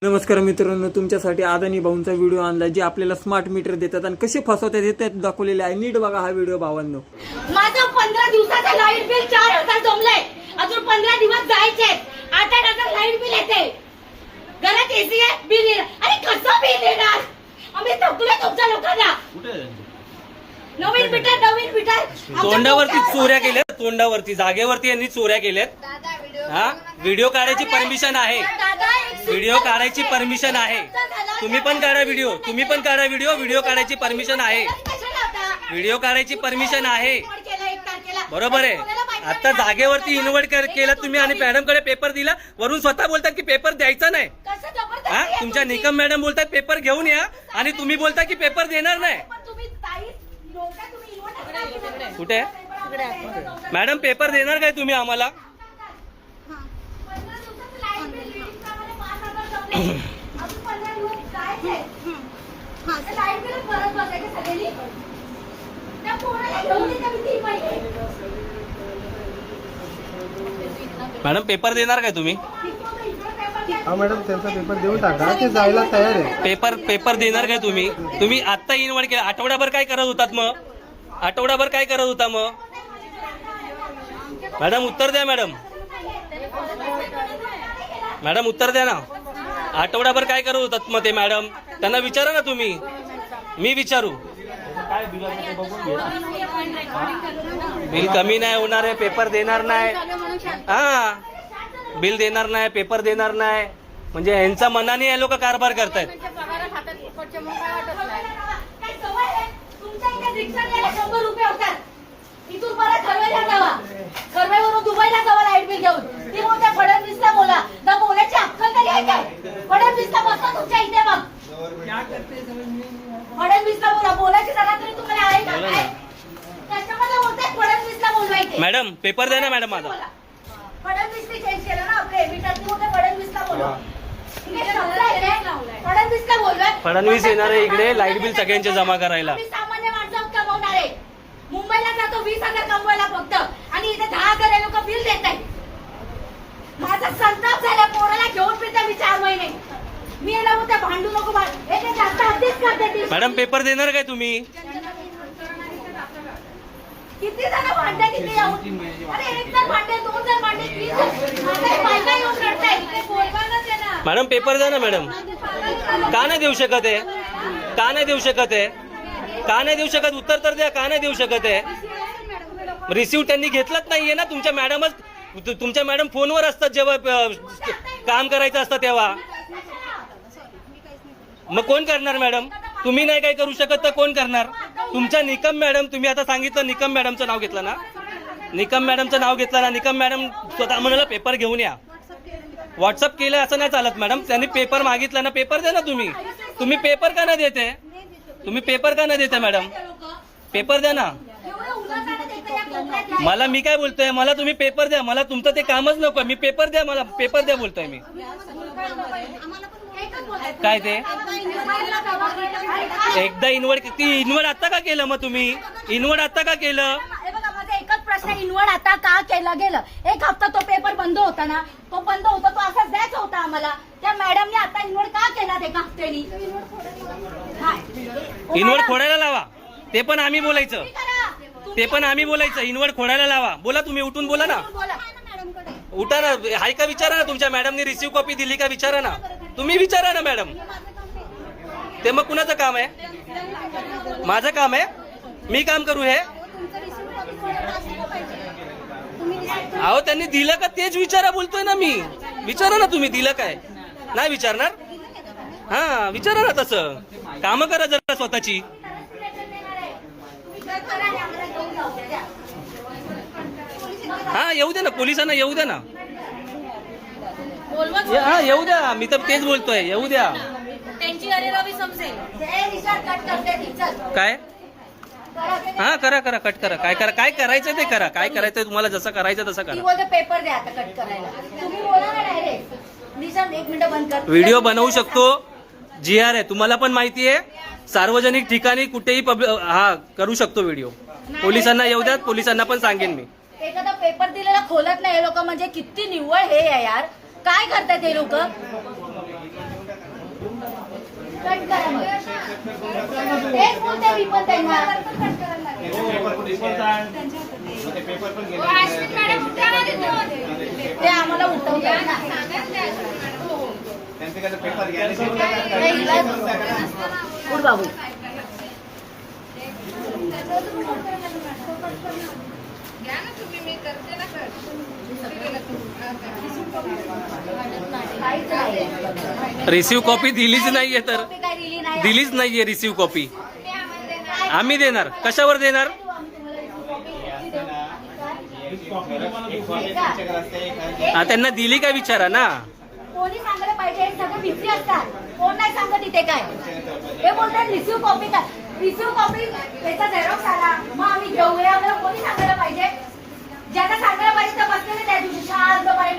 नमस्कार मित्रांनो, तुमच्यासाठी अदानी भाऊंचा व्हिडिओ आणला जे आपल्याला स्मार्ट मीटर देतात आणि कसे फसवतात हे त्यात दाखवलेले आहे. नीट बघा हा व्हिडिओ भावांनो. माझं 15 दिवसाचं लाईट बिल 4000 जमलंय. अजून 15 दिवस जायचे. 8,000 लाईट बिल येते. घरात एसी आहे, बिल येणार. अरे कसं बिल येणार? आम्ही थकलोय तुमच्या लोकांना. नवीन मीटर तोंडावरती चोऱ्या केल्यात. तोंडावरती जागेवरती यांनी चोऱ्या केल्यात. हा, व्हिडिओ काढायची परमिशन आहे. व्हिडिओ काढायची परमिशन आहे. तुम्ही पण काढा व्हिडिओ. तुम्ही पण काढा व्हिडिओ. व्हिडिओ काढायची परमिशन आहे. व्हिडिओ काढायची परमिशन आहे. बरोबर आहे. आता जागेवरती इन्व्हर्ट केलं तुम्ही आणि मॅडम कडे पेपर दिला. वरून स्वतः बोलतात की पेपर द्यायचा नाही. हा, तुमच्या निकम मॅडम बोलतात पेपर घेऊन या आणि तुम्ही बोलता की पेपर देणार नाही. कुठे मॅडम पेपर देणार काय तुम्ही आम्हाला? मॅडम पेपर देणार काय तुम्ही? हा मॅडम, त्यांचा पेपर देऊन टाका, ते जायला तयार आहे. पेपर देणार काय तुम्ही? तुम्ही आत्ता इन्व्हर्ट केला. आठवड्याभर काय करत होतात मग? आठवड्याभर काय करत होता मग? मॅडम उत्तर द्या. मॅडम उत्तर द्या ना. आठवड्याभर काय करत होतात मग ते मॅडम? त्यांना विचारा ना तुम्ही. मी विचारू? बिल कमी नाही होणार आहे, पेपर देणार नाही. हा, बिल देणार नाही, पेपर देणार नाही, म्हणजे यांचा मनाने हे लोक कारभार करतायत. इथून परत खरवेला जावा. खरवेवरून दुबईला जावा लाईट बिल घेऊन. ती मोठ्या फडणवीसला बोला. ना बोलायची अक्कल तरी आहे काय? फडणवीसला बसवा तुमच्या इथे. मग फडणवीसला बोला. बोलायची जरा तरी तुम्हाला आहे का? कस्टमरला बोलताय फडणवीसला बोलवायचे. मॅडम पेपर द्या ना मॅडम माझा. फडणवीसने चेंज केलं ना आपले मीटर. मोठ्या फडणवीसला बोलवा. फडणवीसला बोलवा. फडणवीस येणार आहे इकडे लाईट बिल सगळ्यांचे जमा करायला. सामान्य माणसं कमवणार आहे. मुंबईला जातो 20,000 कमवायला फक्त, आणि इथे 10,000 लोक बिल देत आहेत. माझा संताप झाला. पोराला घेऊन फिरते मी 4 महिने. मी याला होत्या भांडू नको. हे जास्त अभ्यास करते. मॅडम पेपर देणार काय तुम्ही? किती जण भांडे किती येऊन? अरे 1 जण भांडे, 2 जण भांडे, 3 जण. माझा बायका येऊन रडताय. बोलवायलाच आहे ना. मॅडम पेपर द्या ना मॅडम. का नाही देऊ शकत आहे? का नाही देऊ शकत आहे? का नाही देऊ शकत? उत्तर तर द्या. का नाही देऊ शकत आहे? रिसिव्ह त्यांनी घेतलंच नाहीये ना. तुमच्या मॅडम फोनवर असतात जेव्हा काम करायचं असतं तेव्हा. मग कोण करणार मॅडम? तुम्ही नाही काय करू शकत तर कोण करणार? तुमच्या निकम मॅडम, तुम्ही आता सांगितलं निकम मॅडमचं नाव घेतलं ना. निकम मॅडमचं नाव घेतलं ना. निकम मॅडम स्वतः म्हणाला पेपर घेऊन या. व्हॉट्सअप केलं असं नाही चालत मॅडम. त्यांनी पेपर मागितला ना. पेपर द्या ना तुम्ही. तुम्ही पेपर का नाही देते? तुम्ही पेपर का नाही देते मॅडम? पेपर द्या ना. मला मी काय बोलतोय? मला तुम्ही पेपर द्या. मला तुमचं ते कामच नको. मी पेपर द्या. मला पेपर द्या बोलतोय मी. काय ते एकदा इन्व्हर्ट आता का केलं? मग तुम्ही इन्व्हर्ट आता का केलं? माझा एकच प्रश्न, इन्व्हर्ट आता का केलं गेलं? 1 हप्ता तो पेपर बंद होता ना. तो बंद होता, तो असाच द्यायचा होता आम्हाला. त्या मॅडमने आता इन्व्हर्ट का केला 1 हप्त्यानी? इन्व्हर्ट खोडायला लावा. ते पण आम्ही बोलायचं. इन्व्हर्ट खोडायला लावा. बोला तुम्ही. उठून बोला ना. उठा ना. हाय का विचारा ना. तुमच्या मॅडमने रिसिव्ह कॉपी दिली का विचारा ना. तुम्ही विचारा ना मॅडम. ते मग कुणाचं काम आहे? माझं काम आहे? मी काम करू हे? अहो त्यांनी दिलं का तेच विचारा बोलतोय ना मी. विचारा ना तुम्ही. दिलं काय? नाही विचारणार? हा, विचारा ना. तसं काम करा जरा स्वतःची. हा, येऊ द्या ना. पोलिसांना येऊ द्या ना. हा, येऊ द्या. मी तर तेच बोलतोय. येऊ द्या. काय? हा, करा कट करा. काय करायचं ते करा. काय करायचं तुम्हाला जसं करायचं तसं करा. पेपर द्या आता कट करायला. तुम्ही बोला ना डायरेक्ट. 1 मिनिट बंद कर. व्हिडिओ बनवू शकतो. GR आहे. तुम्हाला पण माहिती आहे. सार्वजनिक ठिकाणी कुठेही हा करू शकतो व्हिडिओ. पोलिसांना येऊ द्या. पोलिसांना पण सांगेन मी. एखादा पेपर दिलेला खोलत नाही लोक, म्हणजे किती निव्वळ हे आहे यार. काय करतात हे लोक? कट करा मग. तेच बोलते मी पण त्यांना. ते आम्हाला उठवतात ना. उठ बाबू. काहीच नाही. रिसिव्ह कॉपी दिलीच नाहीये तर कॉपी काय दिली नाही. दिलीच नाहीये रिसिव्ह कॉपी. आम्ही देणार, कशावर देणार? हा, त्यांना दिली काय विचारा ना. कोणी सांगायला पाहिजे. सगळे बिझी असतात. कोण नाही सांगत इथे काय. हे बोलतात रिसिव्ह कॉपी काय. रिसिव्ह कॉपी त्याचा झेरॉक्स आला मग आम्ही घेऊया. आम्हाला कोणी सांगायला पाहिजे. ज्यांना सांगायला पाहिजे तर बसलेले त्या दिवशी शांतपणे